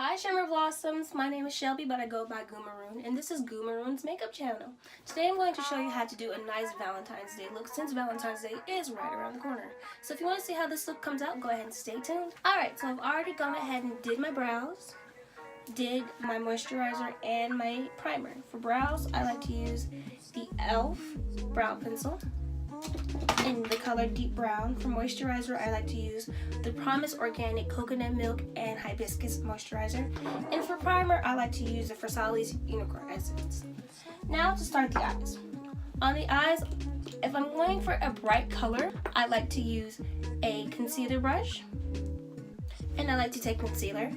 Hi Shimmer Blossoms, my name is Shelby, but I go by Goon Maroon, and this is Goon Maroon's makeup channel. Today I'm going to show you how to do a nice Valentine's Day look since Valentine's Day is right around the corner. So if you want to see how this look comes out, go ahead and stay tuned. Alright, so I've already gone ahead and did my brows, did my moisturizer, and my primer. For brows, I like to use the e.l.f. brow pencil in the color deep brown. For moisturizer, I like to use the Promise Organic Coconut Milk and Hibiscus Moisturizer. And for primer, I like to use the Versailles Unicorn Essence. Now to start the eyes. On the eyes, if I'm going for a bright color, I like to use a concealer brush. And I like to take concealer.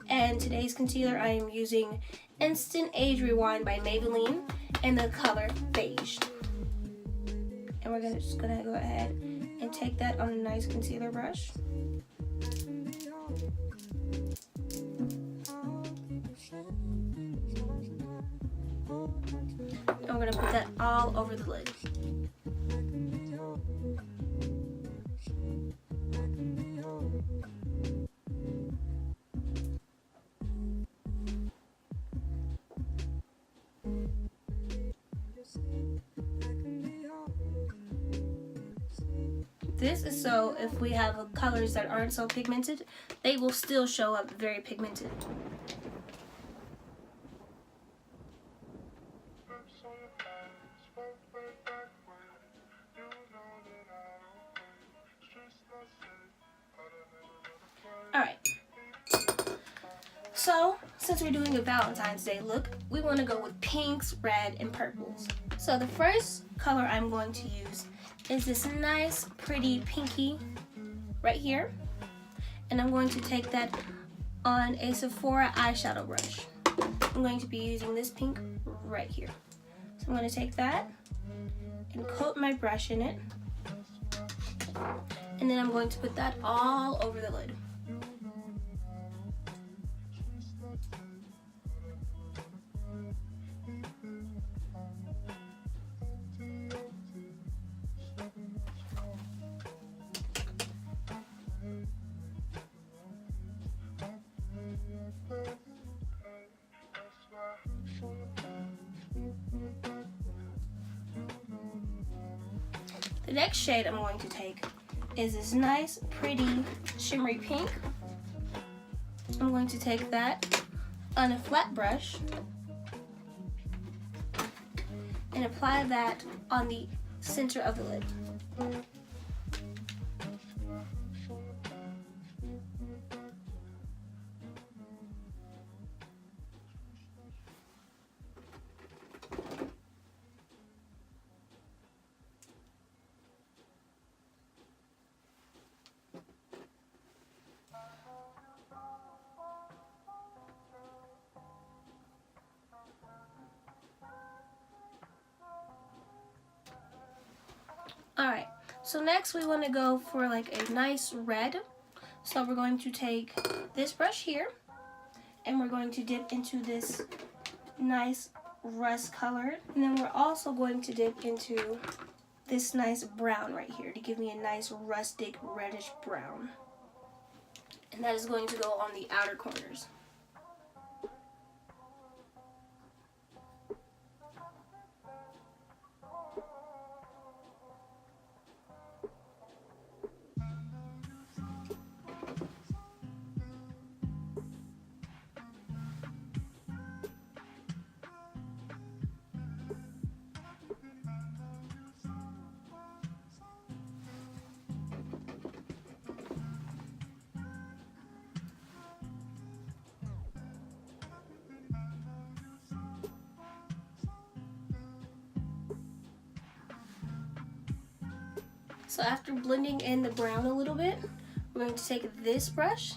And today's concealer, I am using Instant Age Rewind by Maybelline in the color Beige. And we're just gonna go ahead and take that on a nice concealer brush. And we're gonna put that all over the lid. This is so if we have colors that aren't so pigmented, they will still show up very pigmented. Alright, so since we're doing a Valentine's Day look, we want to go with pinks, red, and purples. So the first color I'm going to use is this nice pretty pinky right here, and I'm going to take that on a Sephora eyeshadow brush. I'm going to be using this pink right here. So I'm going to take that and coat my brush in it, and then I'm going to put that all over the lid. The next shade I'm going to take is this nice, pretty, shimmery pink. I'm going to take that on a flat brush and apply that on the center of the lid. Alright, so next we want to go for like a nice red. So we're going to take this brush here and we're going to dip into this nice rust color. And then we're also going to dip into this nice brown right here to give me a nice rustic reddish brown. And that is going to go on the outer corners. So after blending in the brown a little bit, we're going to take this brush.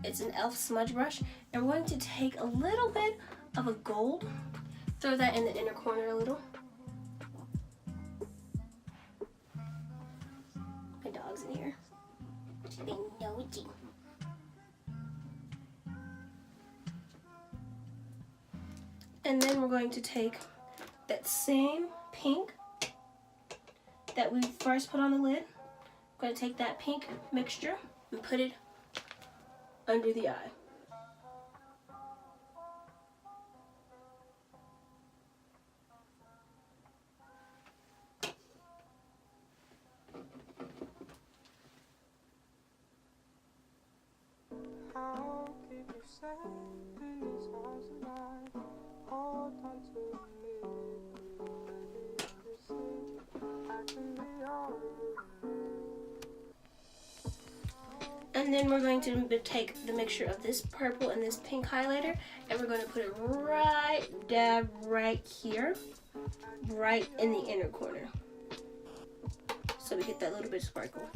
It's an e.l.f. smudge brush, and we're going to take a little bit of a gold, throw that in the inner corner a little. My dog's in here. She's being nosy. And then we're going to take that same pink that we first put on the lid. I'm going to take that pink mixture and put it under the eye. And then we're going to take the mixture of this purple and this pink highlighter, and we're going to put it right here, right in the inner corner, so we get that little bit of sparkle.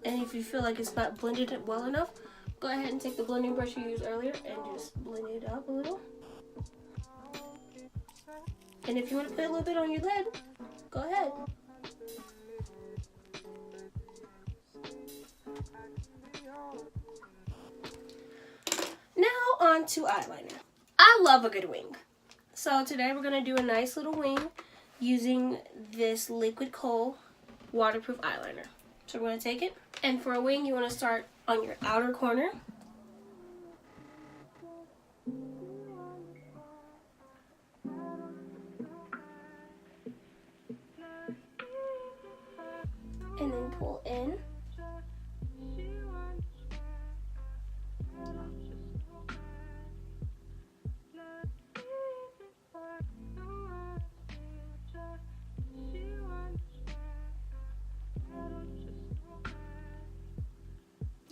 And if you feel like it's not blended well enough, go ahead and take the blending brush you used earlier and just blend it up a little. And if you want to put a little bit on your lid, go ahead. Now on to eyeliner. I love a good wing. So today we're going to do a nice little wing using this liquid kohl waterproof eyeliner. So we're going to take it, and for a wing you want to start on your outer corner. And then pull in.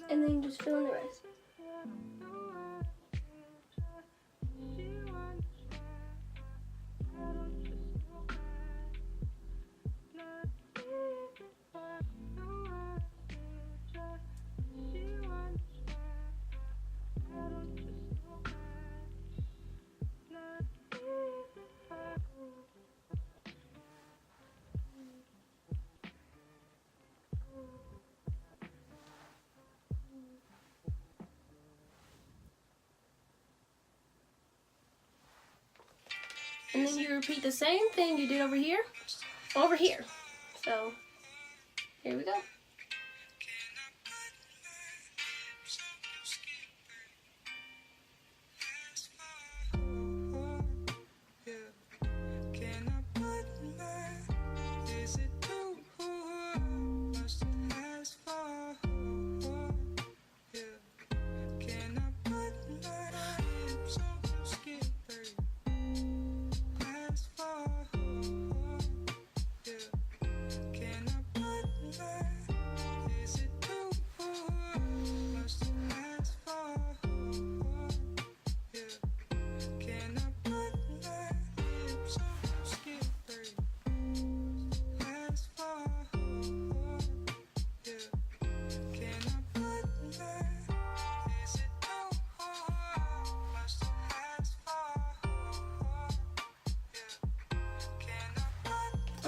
And then just fill in the rest. And then you repeat the same thing you did over here. So, here we go.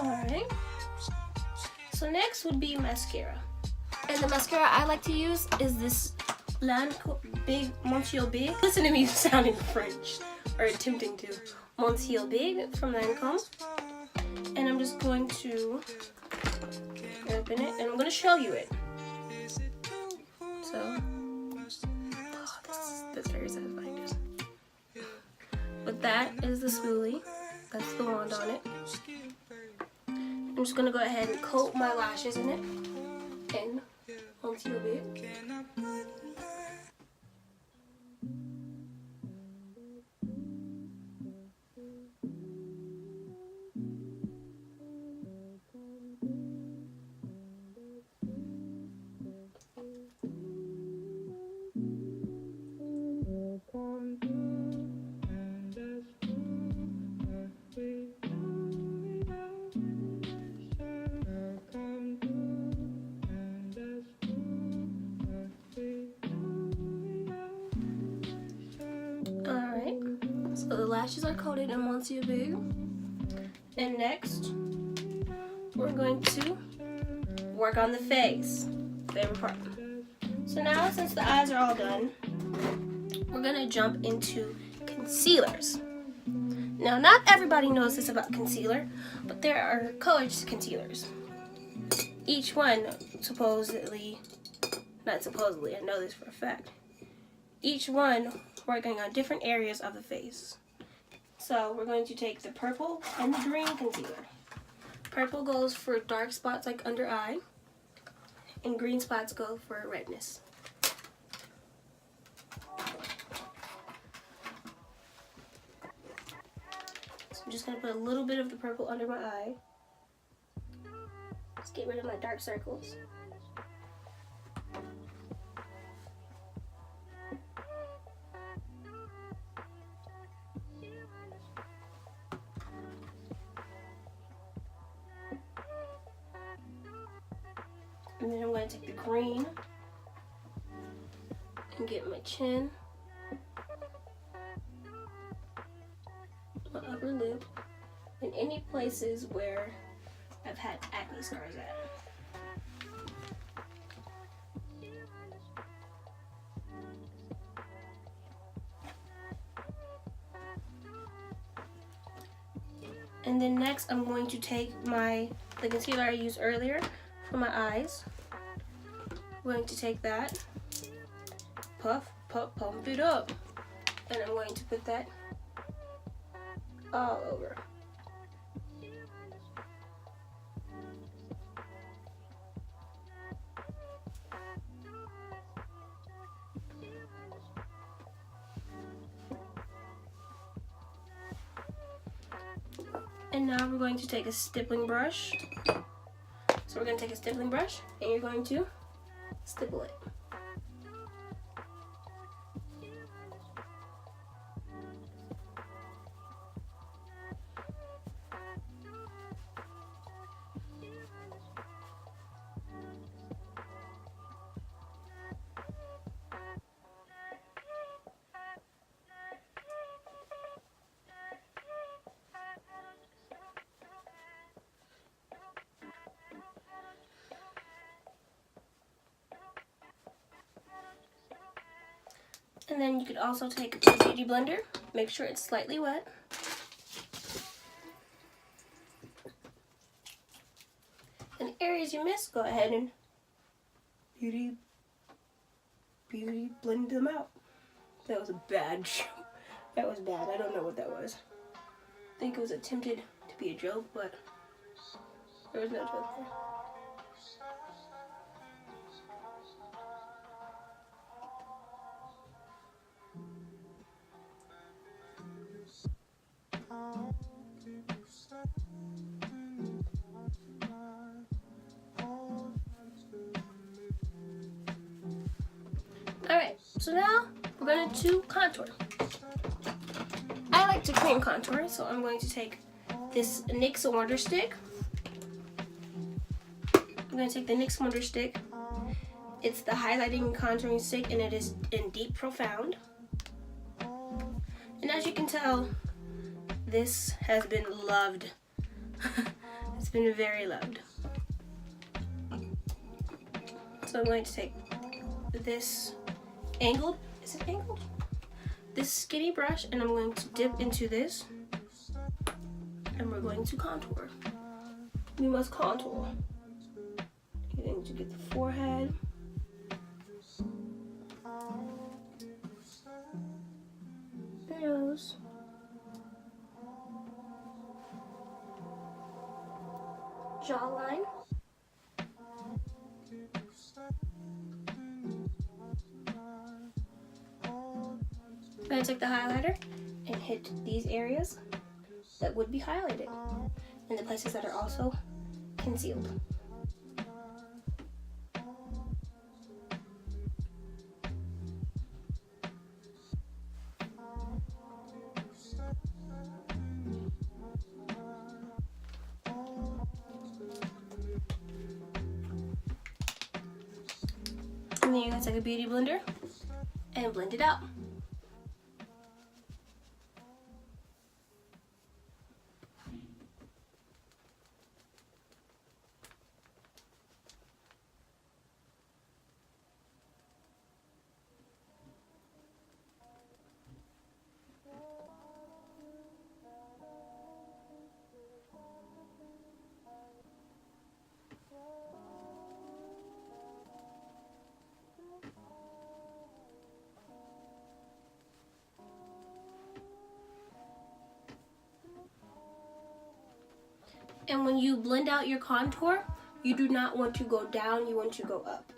Alright, so next would be mascara. And the mascara I like to use is this Big Montreal Big. Listen to me sounding French, or attempting to. Montreal Big from Lancome. And I'm just going to open it, and I'm going to show you it. So, that's very satisfying. But that is the spoolie. That's the wand on it. I'm just gonna go ahead and coat my lashes in it and Montreal Big. So the lashes are coated in Montreal Big. And next, we're going to work on the face. Favorite part. So now, since the eyes are all done, we're going to jump into concealers. Now, not everybody knows this about concealer, but there are colors to concealers. Each one, not supposedly, I know this for a fact. Each one working on different areas of the face. So we're going to take the purple and the green concealer. Purple goes for dark spots like under eye, and green spots go for redness. So I'm just going to put a little bit of the purple under my eye. Let's get rid of my dark circles. And then I'm going to take the green and get my chin, my upper lip, and any places where I've had acne scars at. And then next I'm going to take the concealer I used earlier for my eyes. I'm going to take that, pump it up, and I'm going to put that all over. And now we're going to take a stippling brush. So we're going to take a stippling brush and you're going to stipple it. And then you could also take a beauty blender, make sure it's slightly wet. And areas you missed, go ahead and beauty blend them out. That was a bad joke. That was bad. I don't know what that was. I think it was attempted to be a joke, but there was no joke there. Alright, so now we're going to contour. I like to cream contour, so I'm going to take this NYX Wonder Stick. I'm going to take the NYX Wonder Stick. It's the highlighting and contouring stick, and it is in Deep Profound. And as you can tell, this has been loved. It's been very loved. So I'm going to take this angled, is it angled? This skinny brush, and I'm going to dip into this, and we're going to contour. We must contour. Getting to get the forehead. Nose. Jawline. I'm going to take the highlighter and hit these areas that would be highlighted and the places that are also concealed. And then you're going to take a beauty blender and blend it out. And when you blend out your contour, you do not want to go down, you want to go up.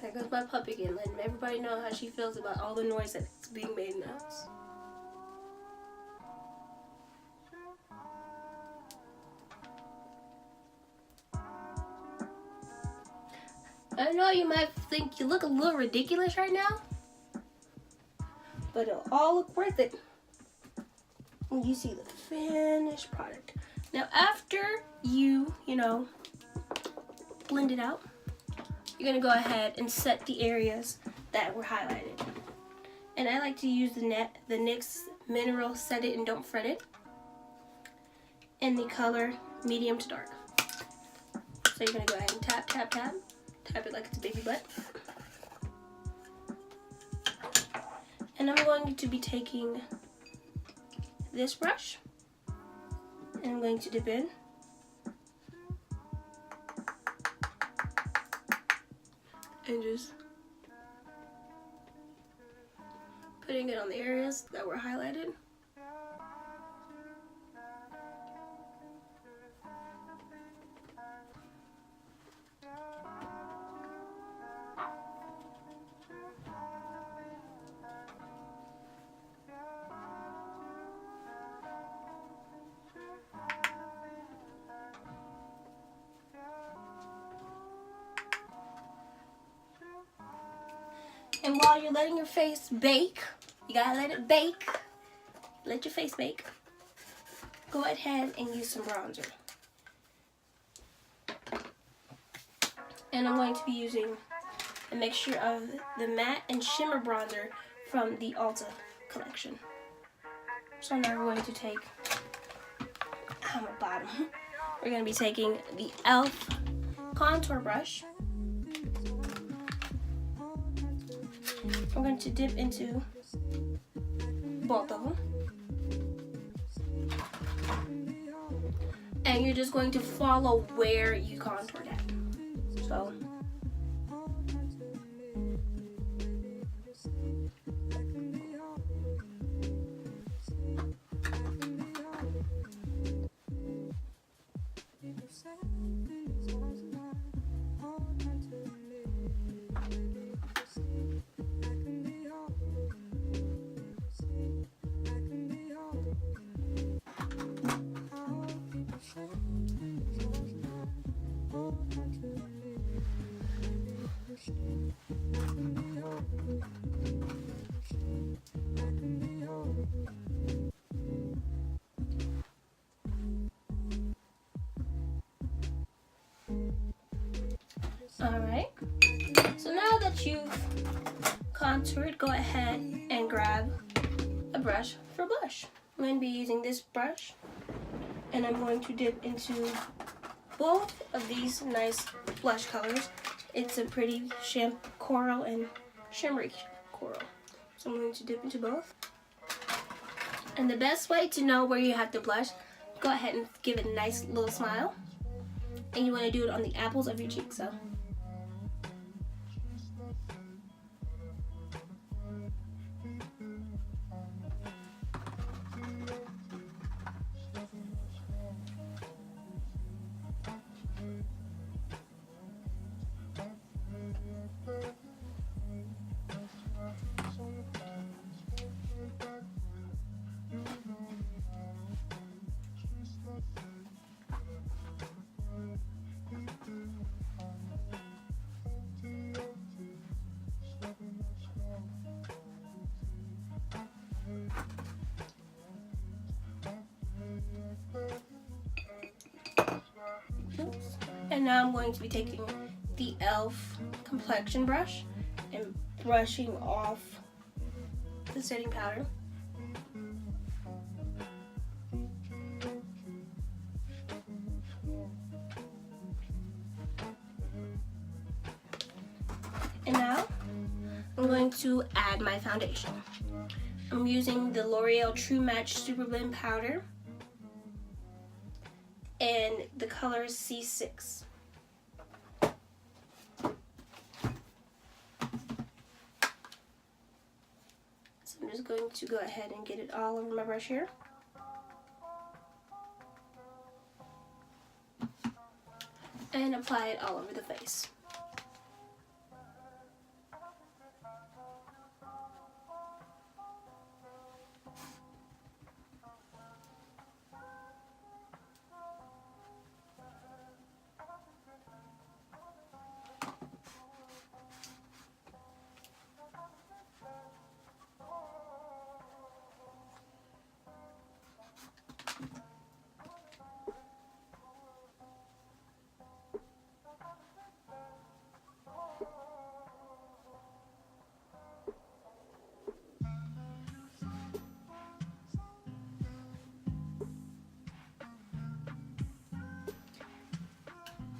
There goes my puppy again, letting everybody know how she feels about all the noise that's being made in the house. I know you might think you look a little ridiculous right now, but it'll all look worth it when you see the finished product. Now after you blend it out, you're gonna go ahead and set the areas that were highlighted. And I like to use the NYX Mineral Set It and Don't Fret It in the color medium to dark. So you're gonna go ahead and tap, tap, tap. Tap it like it's a baby butt. And I'm going to be taking this brush and I'm going to dip in. And just putting it on the areas that were highlighted. And while you're letting your face bake, you gotta let it bake, let your face bake, go ahead and use some bronzer. And I'm going to be using a mixture of the matte and shimmer bronzer from the Ulta collection. So now we're going to take, on the bottom, we're going to be taking the e.l.f. contour brush. I'm going to dip into both of them. And you're just going to follow where you contoured at. So alright, so now that you've contoured, go ahead and grab a brush for blush. I'm going to be using this brush and I'm going to dip into both of these nice blush colors. It's a pretty coral and shimmery coral. So I'm going to dip into both. And the best way to know where you have to blush, go ahead and give it a nice little smile. And you want to do it on the apples of your cheeks. So. And now I'm going to be taking the e.l.f. complexion brush and brushing off the setting powder. And now I'm going to add my foundation. I'm using the L'Oreal True Match Super Blend Powder, and the color is C6. So I'm just going to go ahead and get it all over my brush here. And apply it all over the face.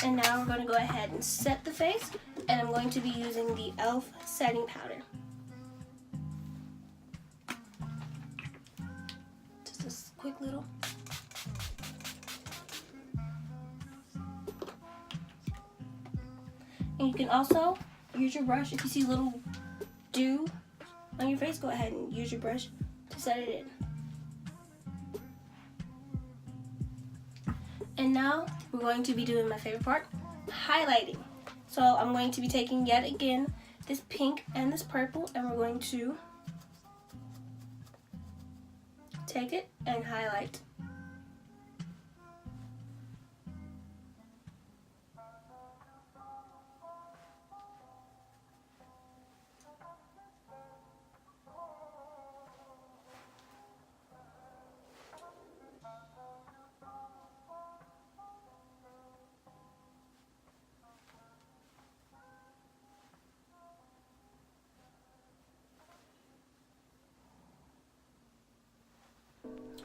And now we're going to go ahead and set the face, and I'm going to be using the e.l.f. setting powder. Just a quick little. And you can also use your brush. If you see little dew on your face, go ahead and use your brush to set it in. And now we're going to be doing my favorite part, highlighting. So I'm going to be taking yet again this pink and this purple, and we're going to take it and highlight.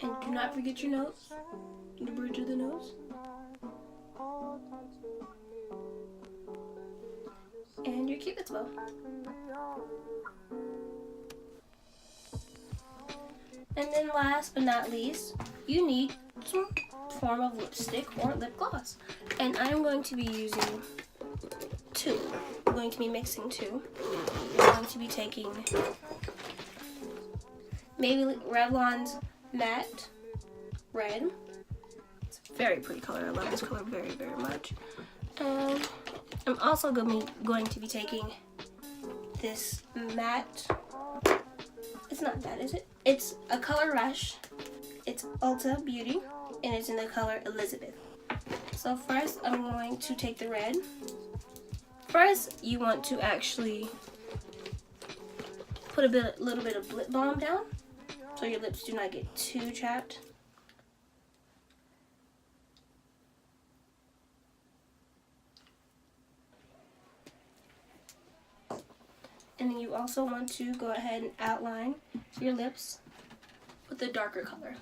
And do not forget your nose, the bridge of the nose. And your Cupid's bow. And then last but not least, you need some form of lipstick or lip gloss. And I'm going to be using two. I'm going to be mixing two. I'm going to be taking maybe Revlon's Matte Red. It's a very pretty color. I love this color very, very much. I'm also going to be taking this matte. It's not matte, is it? It's a Color Rush. It's Ulta Beauty, and it's in the color Elizabeth. So first, I'm going to take the red. First, you want to actually put a little bit of lip balm down, so your lips do not get too chapped. And then you also want to go ahead and outline your lips with a darker color.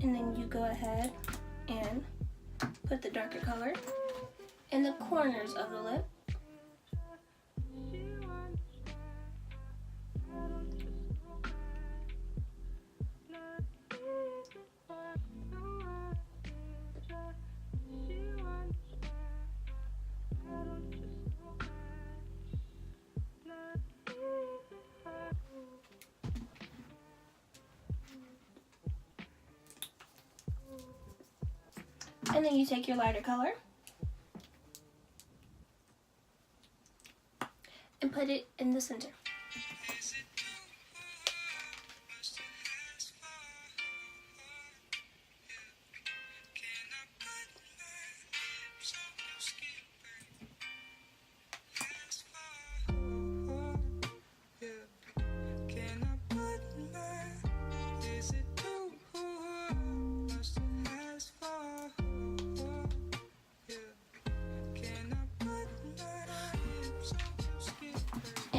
And then you go ahead and put the darker color in the corners of the lip. And then you take your lighter color and put it in the center.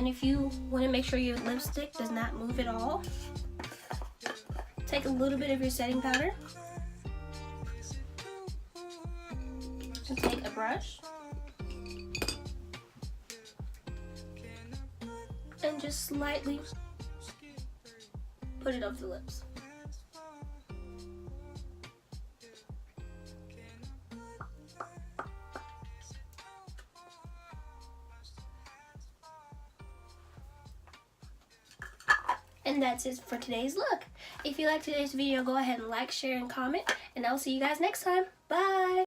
And if you want to make sure your lipstick does not move at all, take a little bit of your setting powder and take a brush and just slightly put it over the lips. And that's it for today's look. If you liked today's video, go ahead and like, share, and comment. And I'll see you guys next time. Bye!